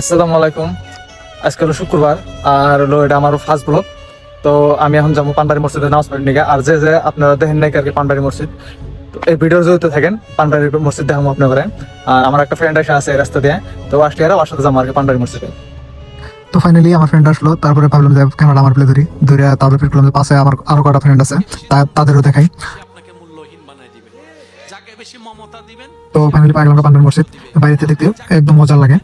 আসসালামু আলাইকুম। আজকে হলো শুক্রবার আর হলো এটা আমার ফার্স্ট ব্লগ। তো আমি এখন যাবো পানবাড়ি মসজিদে নামাজ পড়ি নিগে। আর যে আপনারা দেখেন নাই আর কি পানবাড়ি মসজিদ, তো এই ভিডিওর জড়িত থাকেন পানবাড়ি মসজিদ দেখাবো আপনি করেন। আর আমার একটা ফ্রেন্ড এসে আছে এই রাস্তা দিয়ে, তো আসলে আর ওর সাথে যাবো আর কি পানবাড়ি মসজিদে। তো ফাইনালি আমার ফ্রেন্ড আসলো, তারপরে ভাবলাম যে ক্যামেরা আমার প্লে ধরি ধরে তারপরে ফির করলাম যে পাশে আমার আরো কটা ফ্রেন্ড আছে তাদেরও দেখাই। আপনাকে মূল্যহীন বানাই দিবে, যাকে বেশি মমতা দিবেন। তো ফাইনালি পাগলাম পান্ডার মসজিদ বাইরে দেখতে একদম মজা লাগে।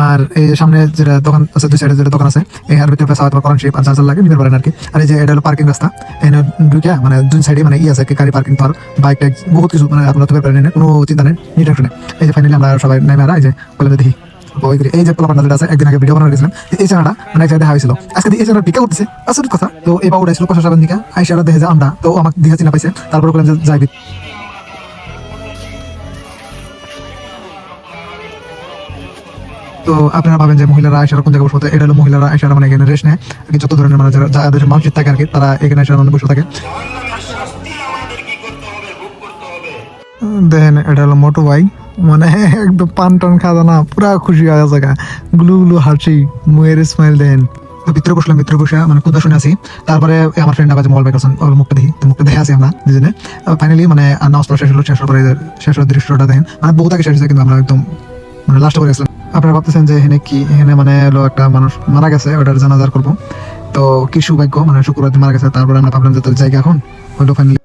আর এই যে সামনে যেটা দোকান আছে, দুই সাইডে যেটা দোকান আছে, এই হার ভিতরে সাথে কোরআন শরীফ আর চার্জার লাগে নিতে পারেন আর কি। আর এই যে এটা হলো পার্কিং রাস্তা, এখানে ঢুকে মানে দুই সাইডে মানে আছে গাড়ি পার্কিং, পার বাইক টাইক বহুত কিছু মানে আপনারা তো পারেন, কোনো চিন্তা নেই, নিট শুনে। এই যে ফাইনালি আমরা সবাই নেমে এই যে বলে দেখি এই যে পোলাপান্ডা যেটা আছে, একদিন আগে ভিডিও বানানো গেছিলাম, এই চ্যানেলটা মানে এক জায়গায় দেখা হয়েছিল। আজকে এই চ্যানেল বিকা করতেছে আসল কথা। তো এই বাবুটা ছিল প্রশাসন দিকে আইসারা দেখে যে আমরা, তো আমাকে দিঘা চিনা পাইছে, তারপর বললাম যে যাই। তো আপনারা ভাবেন যে মহিলারা আইসারা কোন জায়গায় বসে, এটা হলো মহিলারা আইসারা মানে এখানে রেস্ট নেয় আর কি। যত ধরনের মানে যাদের মানসিক থাকে আর কি, তারা এখানে আইসারা মানে বসে থাকে। দেখেন এটা হলো মোটু ভাই, মানে একদম পান টান খাওয়া না, পুরা খুশি হয়ে জায়গা, গুলু গুলু হাসি, মুয়ের স্মাইল দেন। তো ভিতরে বসলাম, ভিতরে বসে মানে খুব শুনে আছি। তারপরে আমার ফ্রেন্ড আবার মোবাইল করছেন, ওর মুখটা দেখি, তো মুখটা দেখে আছি আমরা দুজনে। ফাইনালি মানে নামাজ পড়া শেষ হলো, শেষ হওয়ার পরে শেষ হওয়ার দৃশ্যটা দেখেন, মানে বহুত আগে শেষ হয়েছে কিন্তু আমরা একদম মানে লাস্ট করে গেছিলাম। আপনারা ভাবতেছেন যে এখানে কি, এখানে মানে হলো একটা মানুষ মারা গেছে, ওটার জানাজার করবো। তো কি সৌভাগ্য, মানে শুক্রবার দিন মারা গেছে। তারপরে আমরা ভাবলাম যে জায়গা এখন হলো ফাইনালি